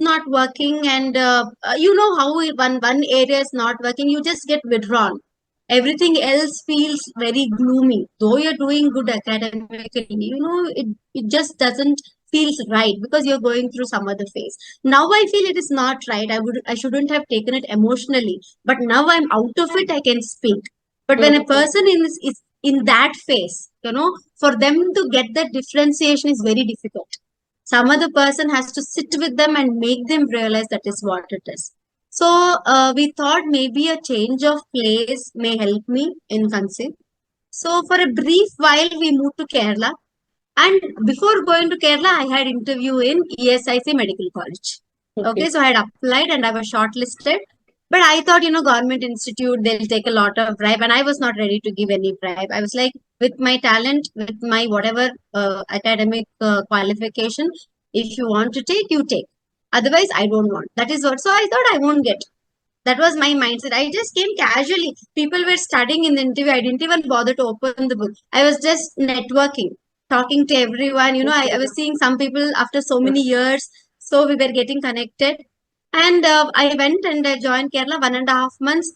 not working, and you know how one area is not working, you just get withdrawn. Everything else feels very gloomy. Though you're doing good academically, it just doesn't feels right because you're going through some other phase. Now I feel it is not right. I shouldn't have taken it emotionally, but now I'm out of it, I can speak. But when a person is in that phase, for them to get that differentiation is very difficult. Some other person has to sit with them and make them realize that is what it is. So we thought maybe a change of place may help me in conceive. So for a brief while we moved to Kerala, and before going to Kerala I had interview in ESIC Medical College. Okay, so I had applied and I was shortlisted. But I thought, government institute, they'll take a lot of bribe, and I was not ready to give any bribe. I was like, with my talent, with my whatever academic qualification, if you want to take, you take. Otherwise, I don't want. That is what. So I thought I won't get. That was my mindset. I just came casually. People were studying in the interview. I didn't even bother to open the book. I was just networking, talking to everyone. I was seeing some people after so many years. So we were getting connected. And I went and I joined Kerala 1.5 months.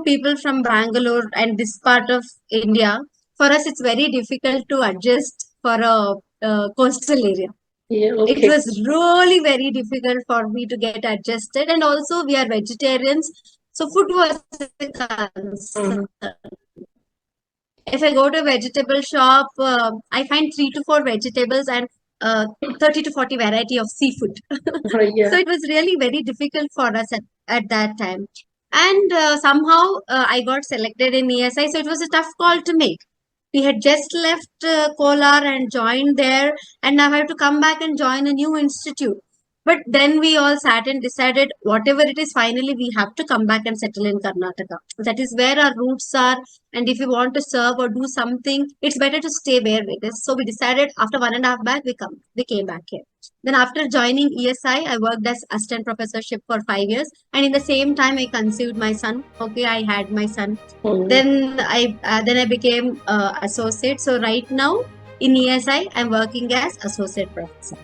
People from Bangalore and this part of India, for us, it's very difficult to adjust for a coastal area. Yeah, It okay. was really very difficult for me to get adjusted. And also, we are vegetarians. So, food was a concern. If I go to a vegetable shop, I find 3 to 4 vegetables and 30 to 40 variety of seafood. Yeah. So it was really very difficult for us at that time. And somehow I got selected in ESI. So it was a tough call to make. We had just left Kolar and joined there, and now I have to come back and join a new institute. But then we all sat and decided whatever it is, finally we have to come back and settle in Karnataka. That is where our roots are. And if we want to serve or do something, it's better to stay where it is. So we decided after 1.5 back, we came back here. Then after joining ESI, I worked as assistant professorship for 5 years. And in the same time, I conceived my son. Okay, I had my son. Then I became associate. So right now in ESI, I'm working as associate professor.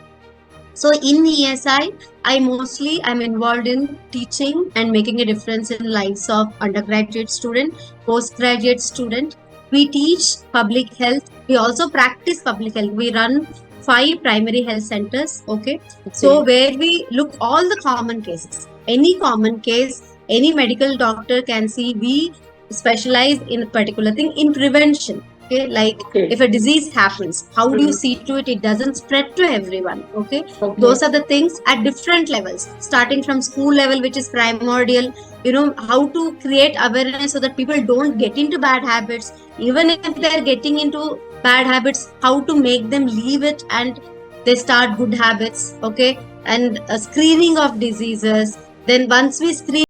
So in ESI, I'm involved in teaching and making a difference in lives of undergraduate student, postgraduate student. We teach public health. We also practice public health. We run 5 primary health centers. Okay. So where we look all the common cases, any common case, any medical doctor can see. We specialize in a particular thing in prevention. Okay, like if a disease happens, how do you see to it doesn't spread to everyone? Okay, those are the things at different levels, starting from school level, which is primordial. How to create awareness so that people don't get into bad habits. Even if they're getting into bad habits, how to make them leave it and they start good habits. Okay, and a screening of diseases. Then once we screen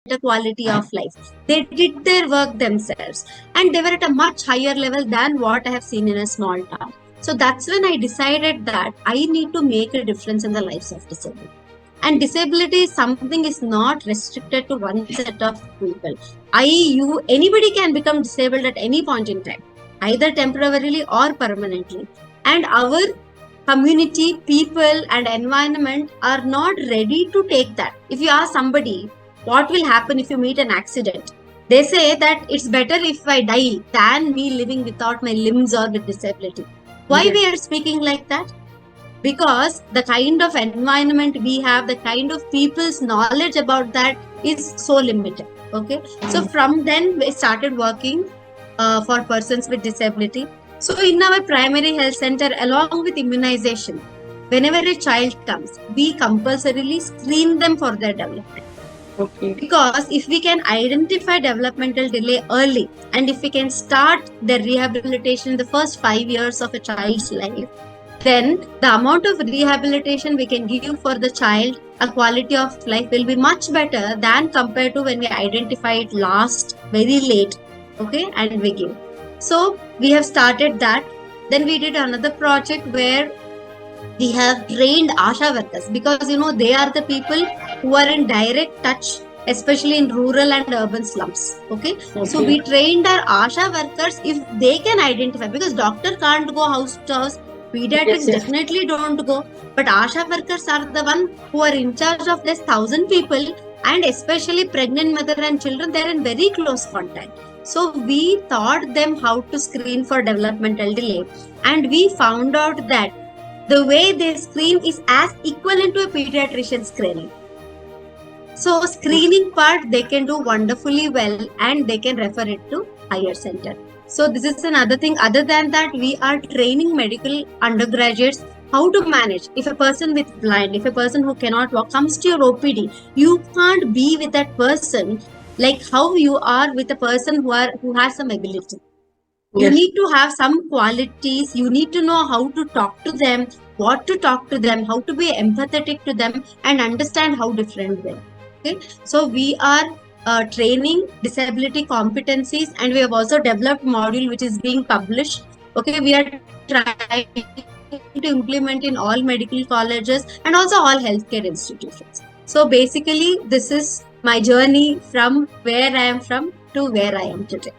better quality of life. They did their work themselves and they were at a much higher level than what I have seen in a small town. So that's when I decided that I need to make a difference in the lives of disabled. And disability is something is not restricted to one set of people. Anybody can become disabled at any point in time, either temporarily or permanently. And our community, people, and environment are not ready to take that. If you ask somebody, what will happen if you meet an accident? They say that it's better if I die than me living without my limbs or with disability. Why Yes. we are speaking like that? Because the kind of environment we have, the kind of people's knowledge about that is so limited. Okay, so from then we started working for persons with disability. So in our primary health center, along with immunization, whenever a child comes, we compulsorily screen them for their development. Okay. Because if we can identify developmental delay early, and if we can start the rehabilitation in the first 5 years of a child's life, then the amount of rehabilitation we can give for the child, a quality of life will be much better than compared to when we identify it last, very late. Okay, and we give. So we have started that. Then we did another project where we have trained ASHA workers, because they are the people who are in direct touch, especially in rural and urban slums. Okay, so we trained our ASHA workers. If they can identify, because doctor can't go house to house, pediatrics Yes. definitely don't go, but ASHA workers are the one who are in charge of this 1,000 people, and especially pregnant mother and children, they're in very close contact. So we taught them how to screen for developmental delay, and we found out that the way they screen is as equivalent to a pediatrician screening. So screening part they can do wonderfully well, and they can refer it to higher center. So this is another thing. Other than that, we are training medical undergraduates how to manage. If a person with blind, if a person who cannot walk comes to your OPD, you can't be with that person like how you are with a person who has some ability. You need to have some qualities. You need to know how to talk to them, what to talk to them, how to be empathetic to them, and understand how different they are. Okay, so we are training disability competencies, and we have also developed module which is being published. Okay, we are trying to implement in all medical colleges and also all healthcare institutions. So basically, this is my journey from where I am from to where I am today.